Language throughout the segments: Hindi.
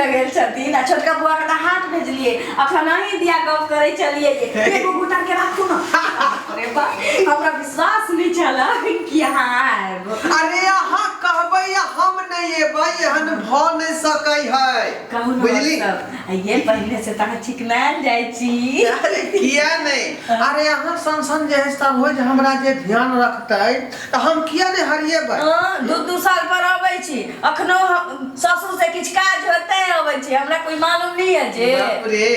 लगेल छथिन आ छोटका बुआ के हाथ भेजलिए अखन नहीं दिया गप करे चलिए एगो गुटा के राखू ना। अरे बा हमरा विश्वास नहीं चला कि यहाँ आएब। अरे यहाँ कहबै हम नहीं एबै एहन भ नहीं सकै है। कहू ना बुझली ये पहले से तक चिकनाल जाय छी। अरे किया नहीं अरे यहाँ संसन जे सब हो जे हमरा जे ध्यान रखतै त हम किया नहीं हरिएबै। दू साल पर आबै छी अखनो ससुर से किछ काज होते आबै छी हमरा कोई मालूम नहीं है जे। बाप रे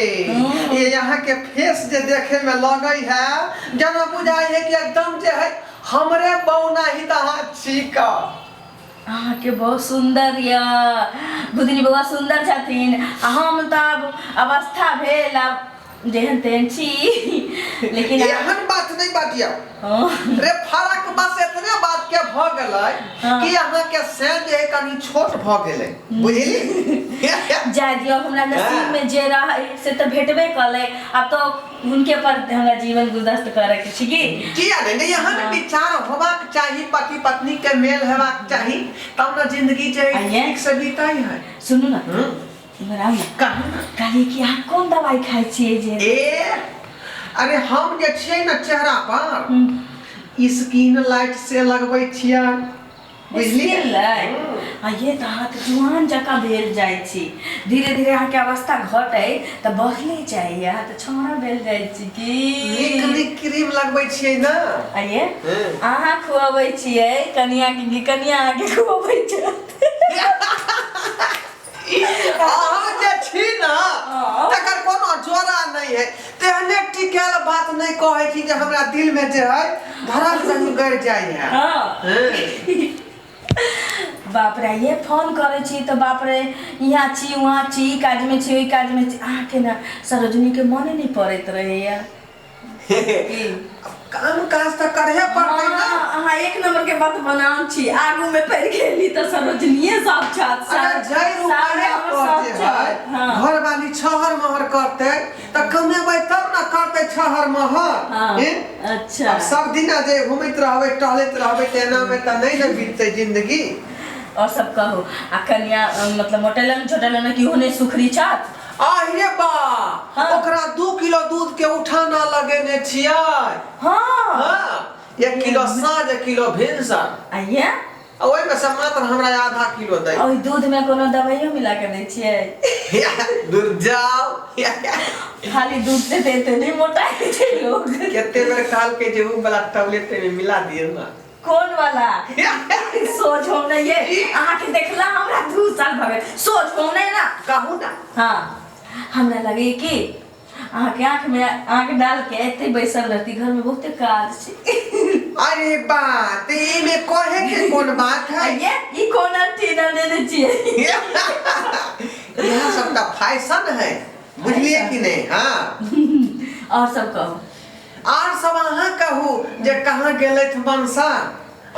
ये यहाँ के फेस जे देखे में लगई है जना बुझाई है कि एकदम जे है हमरे बौना ही तहाँ छिका। के बहुत सुंदर या गुदनी बउआ सुंदर छथिन हम त अब अवस्था भेल अब जेहन तेहन छी लेकिन एहन बात नहीं बाटिया। रे फरक बस इतने बात के भ गेलै कि यहाँ के से जे कनी छोट भ गेलै बुझली। जाय दियो हमरा नसीब में जे रह से त भेटबे कले अब तो उनके पर हमरा जीवन गुजर करे के छी की किया नहीं यहाँ विचार होबाक चाहिए पति पत्नी के मेल हेबाक चाहिए तब ना जिंदगी जे ठीक से बीतै है। सुनू ना कहली कि आप कौन दवाई खाई छिए जे अरे हम जे छिए ना चेहरा पर स्किन लाइट से लगबै छिए बुझली ये तो हाथ जुआन जका भेल जाय छी धीरे धीरे अहाँ के अवस्था घटै त बढ़ले चाहिए हाथ छोरा भेल जाय छी की निक क्रीम लगबै छिए ना आइए अहाँ खुआबै छिए कनिया के खुआबै छ। अहाँ जे छी ना तकर कोनो जोरा नहीं है तेहने टिकल बात नहीं कहै छी जे हमरा दिल में जे है धड़क जनी गड़ जाय है। हां बाप रे ये फोन करे छी तो बाप रे यहाँ छी वहाँ छी काज में छी ओई काज में अहाँ के ना सरोजनी के मने नहीं पड़त रहे यार। काम काज त करहे पड़तै ना। अहाँ एक नंबर के बात बनाम छी आगू में पड़ गेली त सरोजनीए साक्षात जय रुपया करते है घर वाली छहर महर करते त कमेबै तब ना करते छहर महर। अच्छा अब सब दिन जे घुमैत रहबै टहलैत रहबै तेना में त नहीं न बीतते जिंदगी। और सब कहो आ कन्या मतलब मोटेलन छोटेलन की होने सुखरी चाट आहिरे बा ओकरा 2 किलो दूध के उठाना लगेने छियै। हां 1 किलो साँझ 1 किलो भिनसर आइया ओइ में से मात्र हमरा आधा किलो दै। ओइ दूध में कोनो दवाइयो मिला के दै छियै दूर जाओ खाली दूध से देते नहीं मोटा छै लोग केते बेर काल के जे उ वाला टैबलेट में मिला दियो ना कौन वाला सोच हो नहीं ये अहाँ के देखला हमरा 2 साल भगे सोच हो नहीं ना कहू ना। हां हमरा लगे कि अहाँ के आंख में आंख डाल के एते बैसल रहती घर में बहुते काज छै। अरे बात ई में कहे के कोन बात है ये ई कोना टीना देने छिए यह सब का फैशन है बुझलिए कि नहीं। हां और सब कहो और सब अहाँ कहू जे कहाँ गेलैथ मनसा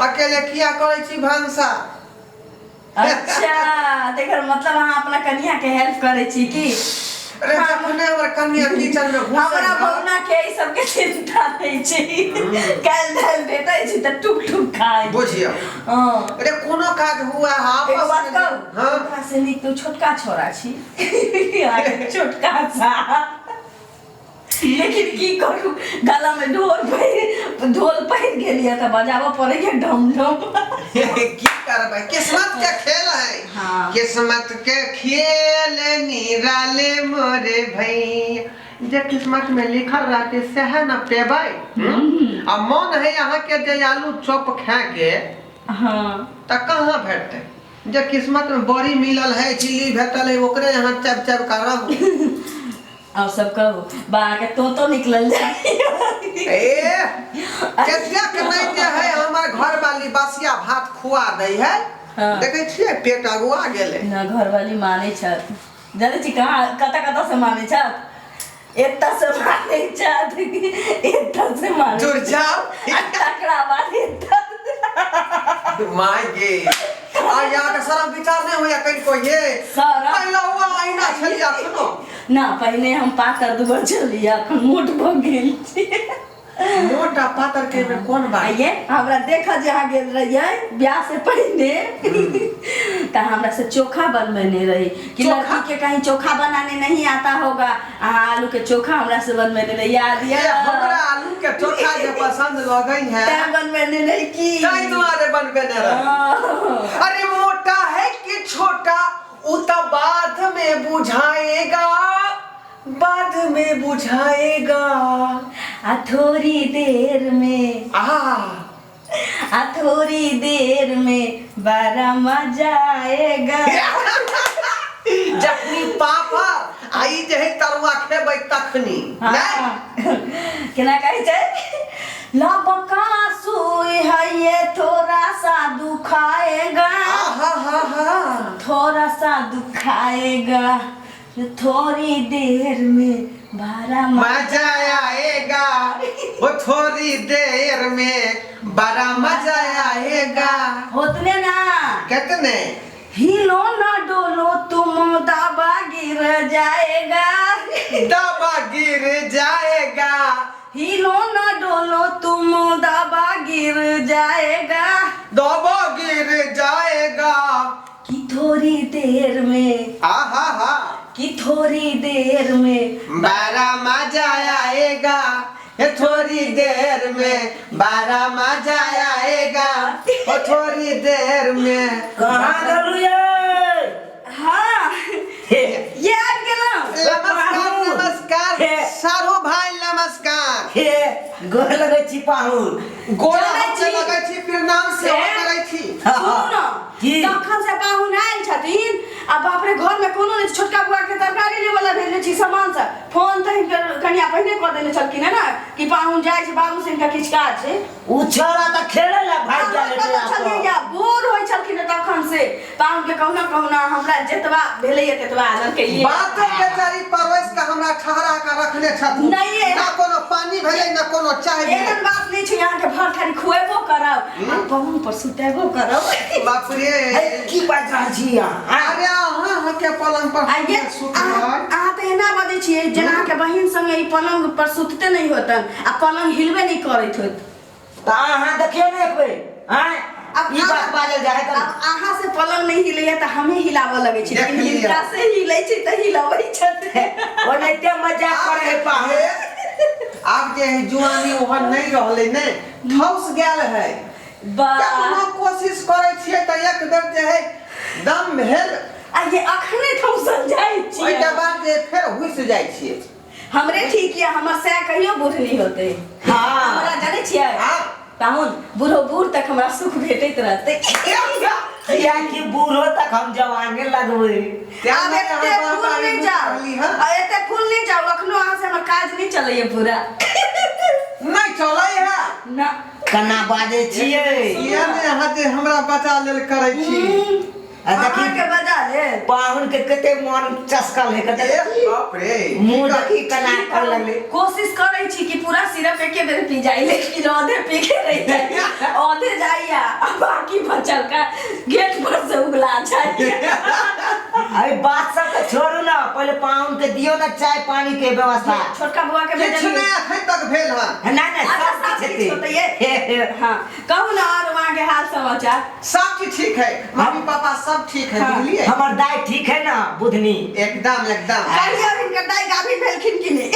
अकेले किया करे छी भानसा। अच्छा देकर मतलब अहाँ अपना कन्या के हेल्प करे छी की। अरे जखने हमर कन्या किचन में घुसै हमरा बौना के ई सब के चिंता नहीं छी काल दाल भेटै छी त टुक टुक खाए बुझियो। हां अरे कोनो काज हुआ एक बात आपस कहू हां से नीक तो छोटका छोरा छी यार छोटका सा लेकिन की करू गला में ढोल पहिर गेलिए त बजाबो पड़े के ढम ढम की करबै किस्मत के खेल है। हां किस्मत के खेल निराले मोरे भैया जे किस्मत में लिखल रहते से है ना पेबै। आ मन है यहाँ के जे आलू चॉप खा के हां त कहां भेटते जे किस्मत में बड़ी मिलल है चिल्ली भेटल है ओकरे यहाँ चब चब कर रहू। और सब कहो बा के तो निकलल जाए केतिया के नहीं जे है हमर घर वाली बसिया भात खुआ दै है। देखे छिए पेट अगुआ गेले ना घर वाली माने छत जाने छी कहां कता से माने छत एत्ता से माने छत एत्ता से माने जुड़ जाओ टकरा वाली माय गे आ यहाँ का शर्म विचार नहीं होया कहीं को ये पहला हुआ आईना छलिया सुनो ना पहले हम पाकर दुबर चलिया मोट भ गेल छी मोटा पातर के में कौन बात आइए हमरा देखा जहाँ गेल रहिए ब्याह से पहले तो हमरा से चोखा बनबने रही कि लड़की के कहीं चोखा बनाने नहीं आता होगा। आलू के चोखा हमरा से बनबने रही, याद है? हमरा आलू के चोखा जो पसंद लगई है तै बनबने नहीं की कहीं तुम्हारे बनबने रही। अरे मोटा है कि छोटा वो तो बाद में बुझाएगा, बाद में बुझाएगा। थोड़ी देर में थोड़ी देर में बड़ा मजा आएगा। जखनी पापा आई जहे तरुआ खेबै तखनी केना कहै छै लबका सुई है ये थोड़ा सा दुखाएगा, थोड़ा सा दुखाएगा, थोड़ी देर में बड़ा मजा आएगा, वो थोड़ी देर में बड़ा मजा आएगा। होतने ना कितने हिलो ना डोलो तुम दबा गिर जाएगा, दबा गिर जाएगा। हिलो ना डोलो तुम दबा गिर जाएगा, दबा गिर जाएगा। कि थोड़ी देर में कि थोड़ी देर में बड़ा मजा आएगा, ये थोड़ी देर में बड़ा मजा आएगा, वो थोड़ी देर में। कहाँ गलू ये? हाँ ये आ गेलौ। नमस्कार नमस्कार सारू भाई नमस्कार। हे गोर लगै छी पाहुन। गोरा हमसे लगै छी प्रणाम सेवा करै छी। सुन की? तखन से पाहुन आयल छथिन आ बाप रे घर में कोनो नहीं छोटका बुआ के तरकारी ले वाला भेजले छी सामान से फोन त कनिया पहिने कर देले छलकिन है ना कि पाहुन जाय छै बाबू से इनका किछ काज छै। उ छोरा त खेले ला भाग जाले छलिए या बोर होय छलकिन तखन से पाहुन के कहना कहना हमरा जेतबा भेलै तेतबा आनन के लिए बात बेचारी परवैस का हमरा ठहरा के रखले छथुन। नहीं ना कोनो पानी भेलै ना कोनो चाय भेलै। एहन बात नहीं छै यहाँ के भर खाली खुएबो करब आ पाहुन पर सुतेबो करब। बाप रे की बात रहै छी यहाँ? अरे अहाँ के पलंग पर आइए अहाँ तो एना बजै छियै जेना के बहिन संगे ई पलंग पर सुतते नहीं होतन आ पलंग हिलबे नहीं करैत होत। त अहाँ देखिए ने कोई हैं ई बात बाजल जाय त अहाँ से पलंग नहीं हिलैया त हमें हिलाबो लगै छै लेकिन हिनका से हिलै छै त हिलाबै छथि। ओनैते मजाक करे है पाहुन। आब जे जुआनी ओहन नहीं रहले ने ठौस गेल है। केतना कोशिश करै छियै त एक बेर जे है दम भेल आ ये अखने हम समझाई छी ओइ के बाद जे फेर हुइस जाइ छियै। हमरे ठीक या हमर से कहियो बुढ़नी होते। हां हमरा जानै छियै पाहुन बूढ़ो बूढ़ तक हमरा सुख भेटैत रहते। या कि बूढ़ो तक हम जवाने लगबै। अब एते फूल नहीं जाओ एते फूल नहीं जाओ अखनो अहाँ से हमर काज नहीं चलैया पूरा नहीं चलै है ना कना बाजै छियै ये ने अहाँ जे हमरा बचा लेल करै छी। देखी के बजा ले पाहुन के कते मन चस्कल है कते बाप रे मुंह देखी कना कर लगले। कोशिश करै छी कि पूरा सिरप एके बेर पी जाई लेकिन आधे पी के रह जाई आधे जाइया बाकी बचल का गेट पर से उगला जाइए। अरे बात सब के छोड़ू ना पहले पाहुन के दियो ना चाय पानी के व्यवस्था। छोटका बुआ के किछ भेजलिए नहीं अखन तक भेल है ना ना सब सब कुछ ठीक होतै। हां कहू ना और वहां के हाल समाचार सब चीज ठीक है मम्मी पापा सब ठीक है बुझलिए। हमर दाई ठीक है ना बुधनी एकदम एकदम। कहियो इनकर दाई गाभी भेलखिन कि नहीं ए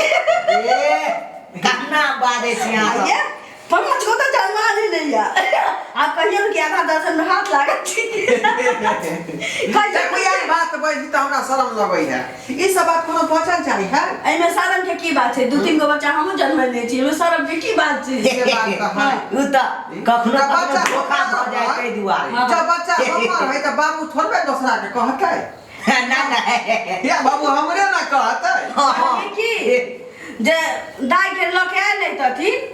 कन्ना बादे छी यहां ये पांच को तो जन्मा नहीं या आप कहियो कि आधा दर्शन में हाथ लागत छी जब कोई आई बात बजी त हमरा शरम लगै है। ई सब बात कोनो बचल चाही है। एई में शरम के की बात है दू तीन गो बच्चा हमहु जन्म ले छी एमे शरम के की बात छै। ये बात तो है उ त कखनो बच्चा धोखा भ जाय तै दुआरे जब बच्चा हमर है त बाबू थोड़बे दूसरा के कहतै ना ना या बाबू हमरे ना कहतै की जे दाई के लके आयल नहीं तथिन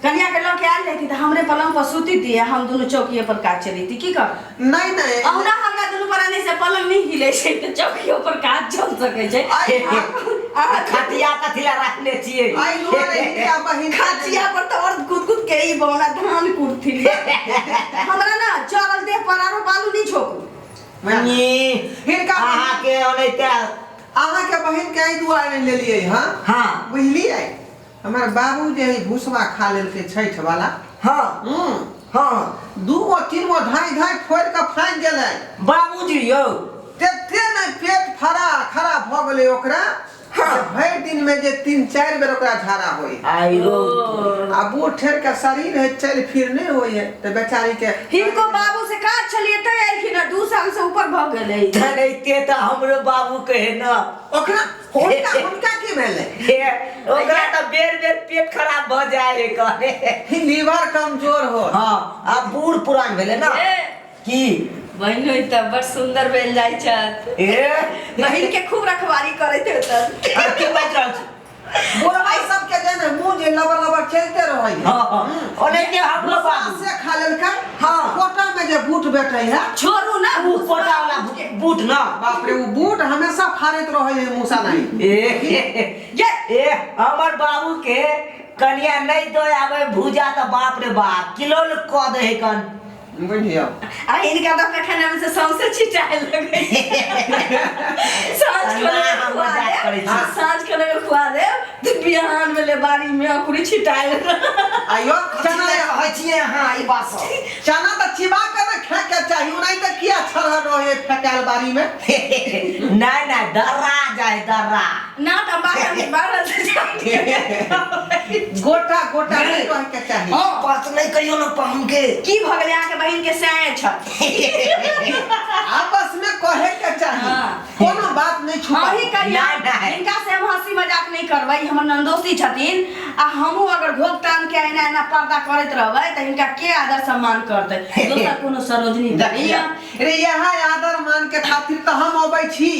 कन्या के लके आयल नहीं त हमरे पलंग पर सूती थी हम दोनों चौकीए पर काट चली थी की कर नहीं नहीं औना हमरा दोनों पर आने से पलंग नहीं हिले छै त चौकीए पर काट चल सकै छै। आ खटिया कथिला रखले छियै आई लोरे हिया बहिन खाचिया पर तो और कूद कूद के ई बौना धान कुटथी हमरा ना चरल दे परारो बालू नहीं छोकू मनी हिनका आहा के ओनैते आहा के बहिन के आई दुआरे ले लिए हां हां बुझलिए हमार बाबू जे है भूसवा खा लेलके छठ वाला। हाँ हाँ 2 गो 3 गो धाई फोड़ के फाइन गेलै। बाबूजी यौ तेते ने पेट खराब भ गेलै ओकरा। भरि दिन में जे 3-4 बेर ओकरा झाड़ा होई। आइरो आ बूढ़ ठेर के शरीर है चल फिर नहीं होई है तो बेचारी के हिनको बाबू से काज छलिए त एलखिन 2 साल से ऊपर भ गेलै। धनैते त हमरो बाबू कहे न ओकरा हुनका की भेलै? ओकरा त बेर पेट खराब भ जाए करे। लीवर कमजोर हो। हाँ आ बूढ़ पुरान भेले ना की बहिनो त बड़ सुंदर भेल जाइ छत। बहिन के खूब रखवारी करैत होतन। आ की बात रहल छी बोरबाई सब के देने मुंह जे लबर खेलते रहै। हां ओने के हमरो बाबू से खा लेलकै। हां कोटा में जे बूट बैठै है छोड़ू ना ऊ कोटा वाला बूट ना। बाप रे ऊ बूट हमेशा फाड़ैत रहै है मूसा नहीं। ए हमर बाबू के कनिया नहीं दो आवे भूजा त बाप रे बाप किलो क दे है कन बुझियो। आ इनका तो खाना में से सौंसे छिटाए लगे। साँझ को खुआ दे तो बिहान में ले बारी में अकुरी छिटाए। आयो चना कहै छिए हां ई बात सब चना त चिबा के न खा के चाहिए नहीं त किया छरहर रहे फेकाल बारी में। नहीं दर्रा जाए दर्रा ना त बारह गोटा नहीं कह के चाहिए। हां पास नहीं कहियो न पाहुन के की भ गेलै आके बहिन के साए छ। आपस में कहे के चाहिए। कोनो बात नहीं छुपा। ही कहिया इनका से हम हंसी मजाक नहीं करबै। हमर नंदोसी छथिन आ हमहु अगर घोग तान के एना पर्दा करैत रहबै त इनका के आदर सम्मान करतै। दोसर कोनो सरोजनी रे यहाँ आदर मान के खातिर त हम अबै छी।